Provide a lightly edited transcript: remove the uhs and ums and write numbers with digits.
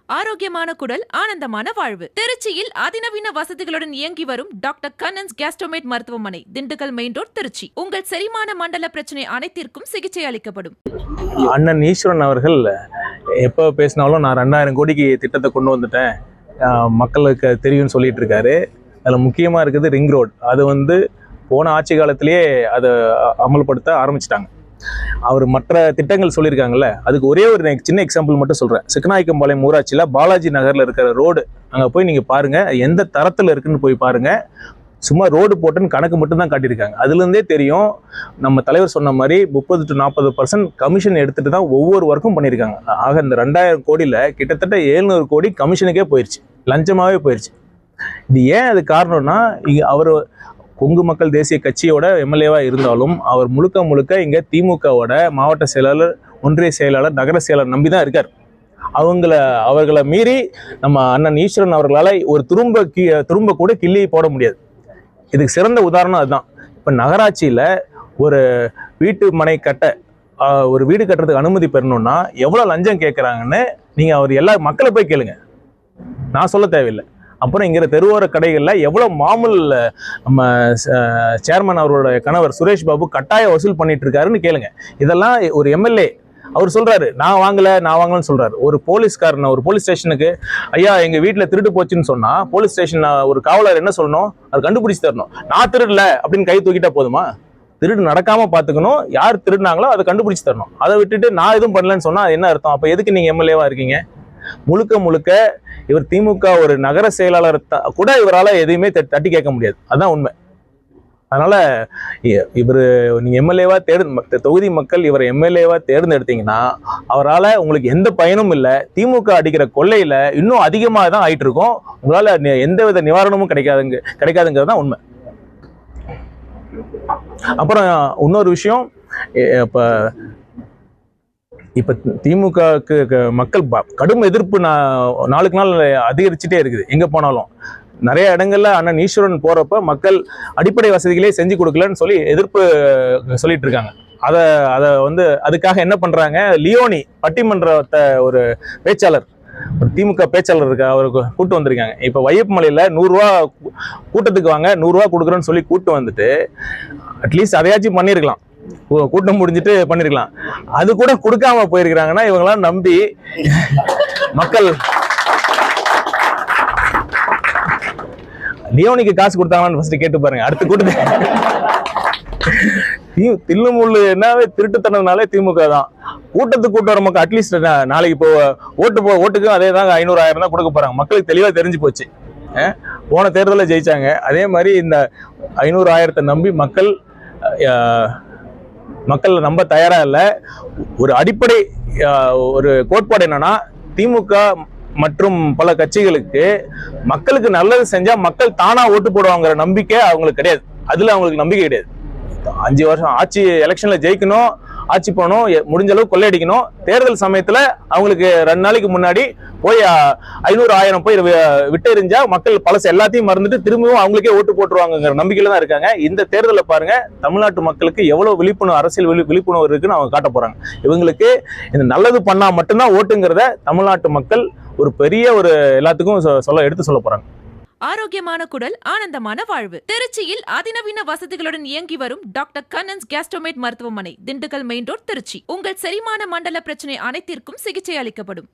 ஆரோக்கியமான குடல், ஆனந்தமான வாழ்வு. திருச்சியில் அதிநவீன வசதிகளுடன் இயங்கி வரும் டாக்டர் கண்ணன்ஸ் கேஸ்ட்ரோமேட் மருத்துவமனை, திண்டுக்கல் மெயின் ரோட், திருச்சி. உங்கள் செரிமான மண்டல பிரச்சனை அனைத்திற்கும் சிகிச்சை அளிக்கப்படும். அண்ணன் ஈஸ்வரன் அவர்கள் எப்போ பேசினாலும் நான் 2000 கோடிக்கு திட்டத்தை கொண்டு வந்துட்டேன், மக்களுக்கு தெரியும்னு சொல்லிட்டு இருக்காரு. அதில் முக்கியமாக இருக்குது ரிங் ரோடு. அது போன ஆட்சி காலத்திலேயே அதை அமல்படுத்த ஆரம்பிச்சிட்டாங்க. அவர் மற்ற திட்டங்கள் சொல்லியிருக்காங்கல்ல, அதுக்கு ஒரே ஒரு சின்ன எக்ஸாம்பிள் மட்டும் சொல்கிறேன். சிக்கநாயக்கம்பாளையம் ஊராட்சியில் பாலாஜி நகரில் இருக்கிற ரோடு, அங்கே போய் நீங்கள் பாருங்கள், எந்த தரத்தில் இருக்குன்னு போய் பாருங்கள். சும்மா ரோடு போட்டுன்னு கணக்கு மட்டும் தான் காட்டியிருக்காங்க. அதுலேருந்தே தெரியும், நம்ம தலைவர் சொன்ன மாதிரி 30 to 40% கமிஷன் எடுத்துகிட்டு தான் ஒவ்வொரு ஒர்க்கும் பண்ணியிருக்காங்க. ஆக இந்த 2000 கோடியில் கிட்டத்தட்ட 700 கோடி கமிஷனுக்கே போயிடுச்சு, லஞ்சமாகவே போயிடுச்சு. இது ஏன் அது காரணம்னா, அவர் கொங்கு மக்கள் தேசிய கட்சியோட எம்எல்ஏவாக இருந்தாலும் அவர் முழுக்க இங்கே திமுகவோட மாவட்ட செயலாளர், ஒன்றிய செயலாளர், நகர செயலாளர் நம்பி தான் இருக்கார். அவர்களை மீறி நம்ம அண்ணன் ஈஸ்வரன் அவர்களால் ஒரு துரும்ப கூட கிள்ளி போட முடியாது. இதுக்கு சிறந்த உதாரணம் அதுதான். இப்போ நகராட்சியில் ஒரு வீடு கட்டுறதுக்கு அனுமதி பெறணும்னா எவ்வளோ லஞ்சம் கேட்குறாங்கன்னு நீங்கள் அவர் எல்லா மக்களை போய் கேளுங்க, நான் சொல்ல தேவையில்லை. அப்புறம் இங்கே தெருவோர கடைகளில் எவ்வளோ மாமூல் நம்ம சேர்மன் அவரோட கணவர் சுரேஷ் பாபு கட்டாய வசூல் பண்ணிட்டு இருக்காருன்னு கேளுங்க. இதெல்லாம் ஒரு எம்எல்ஏ அவர் சொல்றாரு, நான் வாங்கலன்னு சொல்றாரு. ஒரு போலீஸ்காரன் ஒரு போலீஸ் ஸ்டேஷனுக்கு, ஐயா எங்க வீட்டில் திருட்டு போச்சுன்னு சொன்னா போலீஸ் ஸ்டேஷன் ஒரு காவலர் என்ன சொல்லணும்? அது கண்டுபிடிச்சு தரணும். நான் திருடல அப்படின்னு கை தூக்கிட்டா போதுமா? திருடு நடக்காம பாத்துக்கணும், யார் திருடினாங்களோ அதை கண்டுபிடிச்சு தரணும். அதை விட்டுட்டு நான் எதுவும் பண்ணலன்னு சொன்னா என்ன அர்த்தம்? அப்ப எதுக்கு நீங்க எம்எல்ஏவா இருக்கீங்க? முழுக்க இவர் திமுக ஒரு நகர செயலாளர் கூட இவரால் எதையுமே தட்டி கேட்க முடியாது. அதுதான் உண்மை. அதனால நீங்க எம்எல்ஏவா தொகுதி மக்கள் இவரை எம்எல்ஏவா தேர்ந்தெடுத்தீங்கன்னா அவரால் உங்களுக்கு எந்த பயனும் இல்லை. திமுக அடிக்கிற கொள்ளையில இன்னும் அதிகமாக தான் ஆயிட்டு இருக்கும். உங்களால எந்தவித நிவாரணமும் கிடைக்காதுங்கிறது தான் உண்மை. அப்புறம் இன்னொரு விஷயம், இப்போ திமுகவுக்கு மக்கள் கடும் எதிர்ப்பு நாளுக்கு நாள் அதிகரிச்சுட்டே இருக்குது. எங்கே போனாலும் நிறைய இடங்கள்ல அண்ணன் ஈஸ்வரன் போறப்ப மக்கள் அடிப்படை வசதிகளே செஞ்சு கொடுக்கலன்னு சொல்லி எதிர்ப்பு சொல்லிட்டு இருக்காங்க. அதை அதுக்காக என்ன பண்றாங்க, லியோனி பட்டிமன்றத்தை ஒரு பேச்சாளர், ஒரு திமுக பேச்சாளர் இருக்கு, அவருக்கு கூட்டு வந்திருக்காங்க. இப்போ வையப்பமலையில் 100 ரூபா கூட்டத்துக்கு வாங்க, 100 ரூபா கொடுக்குறேன்னு சொல்லி கூட்டு வந்துட்டு அட்லீஸ்ட் அதையாச்சும் பண்ணியிருக்கலாம், கூட்டம் முடிஞ்சிட்டு பண்ணிருக்கலாம். அது கூட கொடுக்காம போயிருக்கிறாங்கன்னா இவங்களாம் நம்பி மக்கள் லியோனிக்கு காசு கொடுத்தாங்கன்னு ஃபர்ஸ்ட் கேட்டு பாருங்க. அடுத்த கூட்டத்தை தில்லுமுள்ளு என்னாவே திருட்டுத்தனதுனாலே திமுக தான். கூட்டத்துக்கு வர மக்கள் அட்லீஸ்ட் நாளைக்கு இப்போ ஓட்டுக்கும் அதே தான் 500,000 தான் கொடுக்க போறாங்க. மக்களுக்கு தெளிவா தெரிஞ்சு போச்சு. போன தேர்தலில் ஜெயிச்சாங்க. அதே மாதிரி இந்த 500,000 நம்பி மக்கள் நம்ப தயாரா இல்ல. ஒரு அடிப்படை ஒரு கோட்பாடு என்னன்னா, திமுக மற்றும் பல கட்சிகளுக்கு மக்களுக்கு நல்லது செஞ்சா மக்கள் தானா ஓட்டு போடுவாங்கிற நம்பிக்கை அவங்களுக்கு கிடையாது. அதுல அவங்களுக்கு நம்பிக்கை கிடையாது. 5 வருஷம் ஆட்சி எலெக்ஷன்ல ஜெயிக்கணும், ஆட்சி போகணும், முடிஞ்ச அளவு கொள்ளையடிக்கணும். தேர்தல் சமயத்துல அவங்களுக்கு 2 நாளைக்கு முன்னாடி போய் 500,000 போய் விட்டெறிஞ்சா மக்கள் பழச எல்லாத்தையும் மறந்துட்டு திரும்பவும் அவங்களுக்கே ஓட்டு போட்டுருவாங்கிற நம்பிக்கையில தான் இருக்காங்க. இந்த தேர்தலை பாருங்க, தமிழ்நாட்டு மக்களுக்கு எவ்வளவு விழிப்புணர்வு, அரசியல் விழிப்புணர்வு இருக்குன்னு அவங்க காட்ட போறாங்க. இவங்களுக்கு இந்த நல்லது பண்ணா மட்டும்தான் ஓட்டுங்கிறத தமிழ்நாட்டு மக்கள் ஒரு பெரிய எல்லாத்துக்கும் எடுத்து சொல்ல போறாங்க. ஆரோக்கியமான குடல், ஆனந்தமான வாழ்வு. திருச்சியில் அதிநவீன வசதிகளுடன் இயங்கி வரும் டாக்டர் கண்ணன்ஸ் கேஸ்ட்ரோமேட் மருத்துவமனை, திண்டுக்கல் மெயின் ரோட், திருச்சி. உங்கள் செரிமான மண்டல பிரச்சனை அனைத்திற்கும் சிகிச்சை அளிக்கப்படும்.